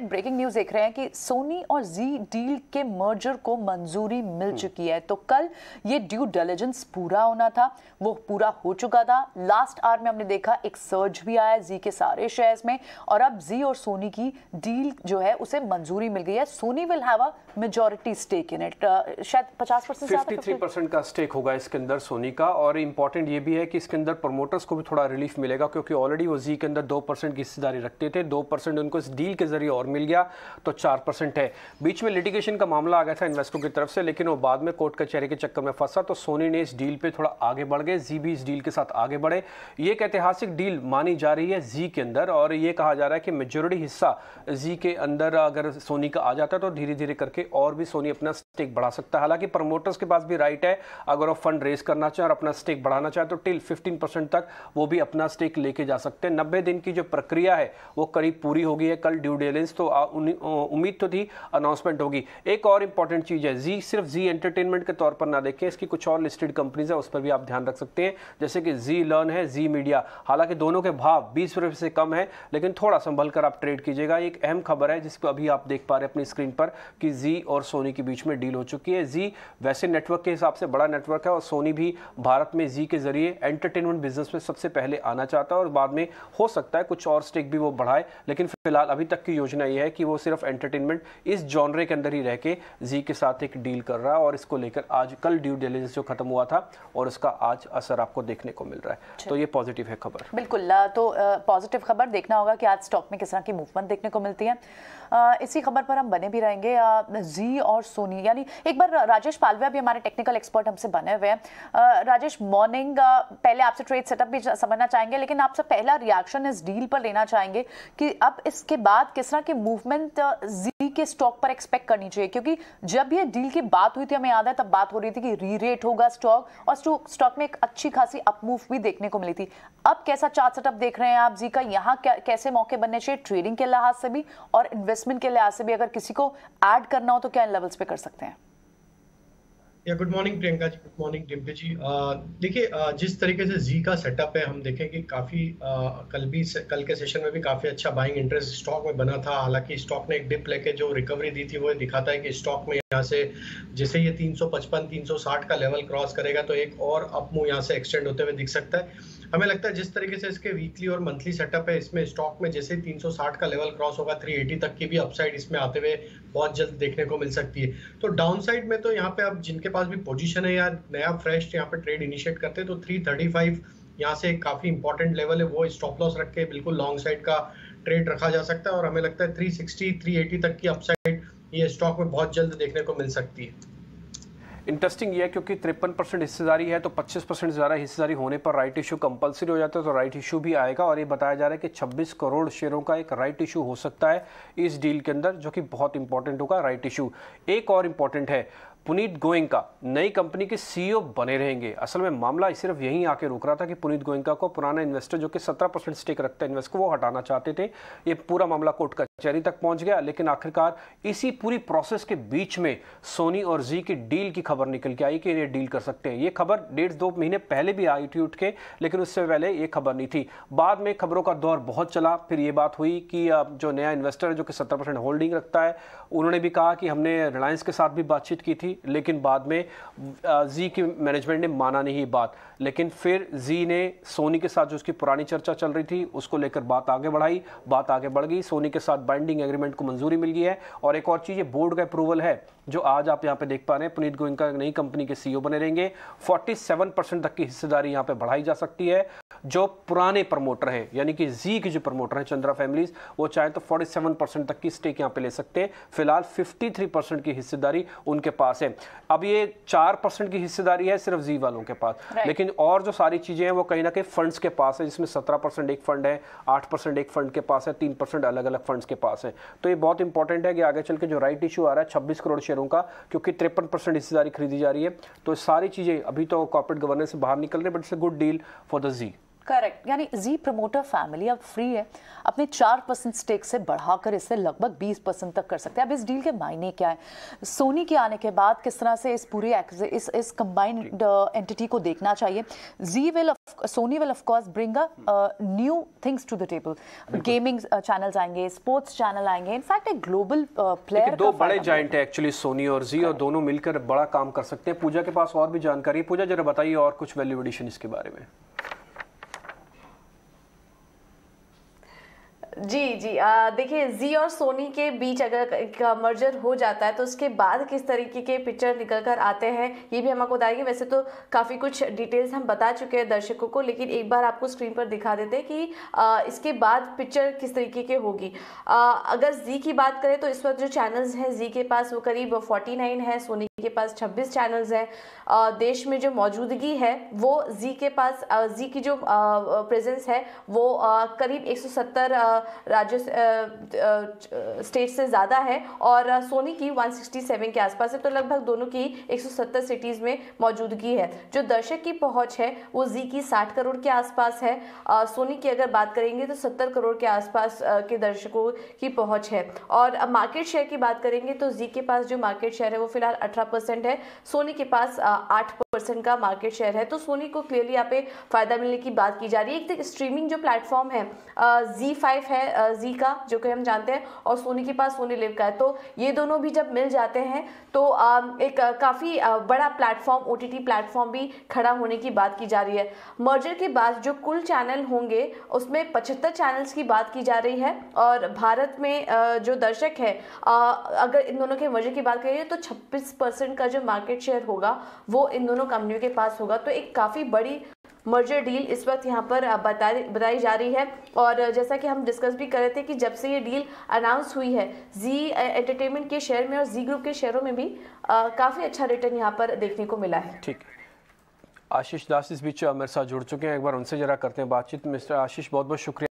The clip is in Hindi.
एक ब्रेकिंग न्यूज देख रहे हैं कि सोनी और जी डील के मर्जर को मंजूरी मिल चुकी है। तो कल ये ड्यू डिलिजेंस पूरा होना था, वो पूरा हो चुका था। लास्ट आवर में हमने देखा एक सर्ज भी आया जी के सारे शेयर्स में, और अब जी और सोनी की डील जो है उसे मंजूरी मिल गई है। Sony will have a majority stake in it, शायद 50%, 53% का स्टेक होगा इसके अंदर सोनी का। और इंपॉर्टेंट ये भी है कि इसके अंदर प्रमोटर्स को भी थोड़ा रिलीफ मिलेगा, क्योंकि ऑलरेडी वो जी के अंदर 2% की हिस्सेदारी रखते थे। 2% उनको इस डील के जरिए और मिल गया तो 4% है। बीच में लिटिगेशन का मामला आ गया था इन्वेस्टरों की तरफ से, लेकिन वो बाद में कोर्ट कचहरी के चक्कर में फंसा, तो सोनी ने इस डील पे थोड़ा आगे बढ़ गए, जी भी इस डील के साथ आगे बढ़े। ये एक ऐतिहासिक डील मानी जा रही है जी के अंदर, और ये कहा जा रहा है कि मेजॉरिटी हिस्सा जी के अंदर अगर सोनी का आ जाता है तो धीरे धीरे करके और भी सोनी अपना स्टेक बढ़ा सकता है। हालांकि प्रमोटर्स के पास भी राइट है, अगर वो फंड रेज करना चाहे और अपना स्टेक बढ़ाना चाहे तो टिल 15% तक वो भी अपना स्टेक लेके जा सकते हैं। 90 दिन की जो प्रक्रिया है वो करीब पूरी हो गई है। कल ड्यू डिलिजेंस तो उम्मीद तो थी अनाउंसमेंट होगी। एक और इंपॉर्टेंट चीज है, जी सिर्फ जी एंटरटेनमेंट के तौर पर ना देखें, इसकी कुछ और लिस्टेड कंपनीज है उस पर भी आप ध्यान रख सकते हैं, जैसे कि जी लर्न है, जी मीडिया। हालांकि दोनों के भाव 20 रुपए से कम है, लेकिन थोड़ा संभल कर आप ट्रेड कीजिएगा। एक अहम खबर है जिसको अभी आप देख पा रहे हैं अपनी स्क्रीन पर कि जी और सोनी के बीच में डील हो चुकी है। जी वैसे नेटवर्क के हिसाब से बड़ा नेटवर्क है, और सोनी भी भारत में जी के जरिए एंटरटेनमेंट बिजनेस में सबसे पहले आना चाहता है, और बाद में हो सकता है कुछ और स्टेक भी वो बढ़ाए। लेकिन फिलहाल अभी तक की योजना ये है कि वो सिर्फ एंटरटेनमेंट इस जॉनरे के अंदर ही रह के जी के साथ एक डील कर रहा है, और इसको लेकर आज कल ड्यू डिलिजेंस जो खत्म हुआ था और उसका आज असर आपको देखने को मिल रहा है। तो ये पॉजिटिव है खबर। बिल्कुल, तो पॉजिटिव खबर। देखना होगा कि आज स्टॉक में किस तरह की मूवमेंट देखने को मिलती है। इसी खबर पर हम बने भी रहेंगे। जी और सोनी, यानी एक बार राजेश पालविया भी हमारे टेक्निकल एक्सपर्ट हमसे बने हुए हैं। राजेश मॉर्निंग, पहले आपसे ट्रेड सेटअप भी समझना चाहेंगे, लेकिन आपसे पहला रिएक्शन इस डील पर लेना चाहेंगे कि अब इसके बाद किस तरह की मूवमेंट जी के स्टॉक पर एक्सपेक्ट करनी चाहिए, क्योंकि जब ये डील की बात हुई थी हमें याद है तब बात हो रही थी कि री रेट होगा स्टॉक, और स्टॉक में एक अच्छी खासी अपमूव भी देखने को मिली थी। अब कैसा चार्ट सेटअप देख रहे हैं आप जी का? यहाँ कैसे मौके बनने चाहिए ट्रेडिंग के लिहाज से भी और इन्वेस्टमेंट के लिहाज से भी? अगर किसी को ऐड करना हो तो क्या इन लेवल्स पे कर सकते हैं? Good morning Priyanka ji, good morning Dimpy जी। देखिए, जिस तरीके से जी का सेटअप है, हम देखें कि काफ़ी कल के सेशन में भी काफ़ी अच्छा बाइंग इंटरेस्ट स्टॉक में बना था। हालांकि स्टॉक ने एक डिप लेके जो रिकवरी दी थी वो दिखाता है कि स्टॉक में यहाँ से जैसे ये 355 360 का लेवल क्रॉस करेगा तो एक और अपमूव यहाँ से एक्सटेंड होते हुए दिख सकता है। हमें लगता है जिस तरीके से इसके वीकली और मंथली सेटअप है, इसमें स्टॉक में जैसे 360 का लेवल क्रॉस होगा 380 तक की भी अपसाइड इसमें आते हुए बहुत जल्द देखने को मिल सकती है। तो डाउन साइड में तो यहाँ पे अब जिनके पास भी पोजीशन है या नया फ्रेश यहाँ पे ट्रेड इनिशिएट करते हैं तो 335 यहाँ से काफी इंपॉर्टेंट लेवल है, वो स्टॉप लॉस रख के बिल्कुल लॉन्ग साइड का ट्रेड रखा जा सकता है। और हमें लगता है 360 380 तक की अपसाइड ये स्टॉक में बहुत जल्द देखने को मिल सकती है। इंटरेस्टिंग ये है क्योंकि 53% हिस्सेदारी है, तो 25% ज़्यादा हिस्सेदारी होने पर राइट इशू कंपलसरी हो जाता है, तो राइट इशू भी आएगा। और ये बताया जा रहा है कि 26 करोड़ शेयरों का एक राइट इशू हो सकता है इस डील के अंदर, जो कि बहुत इंपॉर्टेंट होगा राइट इशू। एक और इम्पॉर्टेंट है, पुनीत गोयनका नई कंपनी के सीईओ बने रहेंगे। असल में मामला सिर्फ यहीं आके रुक रहा था कि पुनीत गोयनका को पुराना इन्वेस्टर जो कि 17% स्टेक रखता है इन्वेस्ट को, वो हटाना चाहते थे। ये पूरा मामला कोर्ट कचहरी तक पहुंच गया, लेकिन आखिरकार इसी पूरी प्रोसेस के बीच में सोनी और जी की डील की खबर निकल के आई कि ये डील कर सकते हैं। ये खबर 1.5-2 महीने पहले भी आई थी उठ के, लेकिन उससे पहले ये खबर नहीं थी। बाद में खबरों का दौर बहुत चला, फिर ये बात हुई कि जो नया इन्वेस्टर है जो कि 17% होल्डिंग रखता है, उन्होंने भी कहा कि हमने रिलायंस के साथ भी बातचीत की थी, लेकिन बाद में जी की मैनेजमेंट ने माना नहीं बात। लेकिन फिर जी ने सोनी के साथ जो उसकी पुरानी चर्चा चल रही थी उसको लेकर बात आगे बढ़ाई, बात आगे बढ़ गई, सोनी के साथ बाइंडिंग एग्रीमेंट को मंजूरी मिल गई है। और एक और चीज़, ये बोर्ड का अप्रूवल है जो आज आप यहाँ पे देख पा रहे हैं। पुनीत गोयनका नई कंपनी के सीईओ बने रहेंगे। 47% तक की हिस्सेदारी यहाँ पे बढ़ाई जा सकती है। जो पुराने प्रमोटर हैं यानी कि जी के जो प्रमोटर हैं चंद्रा फैमिलीज, वो चाहे तो 47% तक की स्टेक यहाँ पे ले सकते हैं। फिलहाल 53% की हिस्सेदारी उनके पास है। अब ये 4% की हिस्सेदारी है सिर्फ जी वालों के पास, लेकिन और जो सारी चीजें हैं वो कहीं ना कहीं फंड्स के पास है, जिसमें 17% एक फंड है, 8% एक फंड के पास है, 3% अलग अलग फंड्स के पास है। तो ये बहुत इंपॉर्टेंट है कि आगे चल के जो राइट इशू आ रहा है 26 करोड़ शेयरों का, क्योंकि 53% हिस्सेदारी खरीदी जा रही है, तो सारी चीजें अभी तो कॉर्पोरेट गवर्नेंस से बाहर निकल रही है, but it's a good deal for the Zee. Correct, यानी जी प्रमोटर फैमिली अब फ्री है, अपने 4% स्टेक से बढ़ाकर इसे लगभग 20% तक कर सकते हैं। अब इस डील के मायने क्या है, सोनी के आने के बाद किस तरह से इस पूरे इस कंबाइंड एंटिटी को देखना चाहिए। Sony will of course bring new things to the table, gaming channels आएंगे, स्पोर्ट्स चैनल आएंगे, इनफैक्ट एक ग्लोबल प्लेयर। दो बड़े जाइंट है एक्चुअली, सोनी और जी, और दोनों मिलकर बड़ा काम कर सकते हैं। पूजा के पास और भी जानकारी, पूजा जरा बताइए और कुछ वैल्यू एडिशन इसके बारे में। जी देखिए, जी और सोनी के बीच अगर एक मर्जर हो जाता है तो उसके बाद किस तरीके के पिक्चर निकल कर आते हैं ये भी हम आपको बताएंगे। वैसे तो काफ़ी कुछ डिटेल्स हम बता चुके हैं दर्शकों को, लेकिन एक बार आपको स्क्रीन पर दिखा देते हैं कि इसके बाद पिक्चर किस तरीके के होगी। अगर जी की बात करें तो इस वक्त जो चैनल्स हैं जी के पास वो करीब 49 है, सोनी के पास 26 चैनल्स हैं। देश में जो मौजूदगी है वो जी के पास, जी की जो प्रेजेंस है वो करीब 170 राज्य स्टेट से ज़्यादा है और सोनी की 167 के आसपास है, तो लगभग दोनों की 170 सिटीज़ में मौजूदगी है। जो दर्शक की पहुंच है वो जी की 60 करोड़ के आसपास है, सोनी की अगर बात करेंगे तो 70 करोड़ के आसपास के दर्शकों की पहुंच है। और मार्केट शेयर की बात करेंगे तो जी के पास जो मार्केट शेयर है वो फिलहाल 18% है, सोनी के पास 8% का मार्केट शेयर है। तो सोनी को क्लियरली यहाँ पे फायदा मिलने की बात की जा रही है। एक स्ट्रीमिंग जो प्लेटफॉर्म है Z5 है जी का, जो कि हम जानते हैं, और सोनी के पास सोनी लिव का है, तो ये दोनों भी जब मिल जाते हैं तो एक काफ़ी बड़ा प्लेटफॉर्म, OTT प्लेटफॉर्म भी खड़ा होने की बात की जा रही है। मर्जर के बाद जो कुल चैनल होंगे उसमें 75 चैनल्स की बात की जा रही है और भारत में जो दर्शक है अगर इन दोनों के मर्जर की बात करें तो 26% का जो मार्केट शेयर होगा वो इन दोनों कंपनियों के पास होगा। तो एक काफ़ी बड़ी मर्जर डील इस वक्त यहाँ पर बताई जा रही है। और जैसा कि हम डिस्कस भी कर रहे थे कि जब से ये डील अनाउंस हुई है जी एंटरटेनमेंट के शेयर में और जी ग्रुप के शेयरों में भी काफ़ी अच्छा रिटर्न यहाँ पर देखने को मिला है। ठीक, आशीष दास इस बीच मेरे साथ जुड़ चुके हैं, एक बार उनसे जरा करते हैं बातचीत। मिस्टर आशीष, बहुत बहुत शुक्रिया।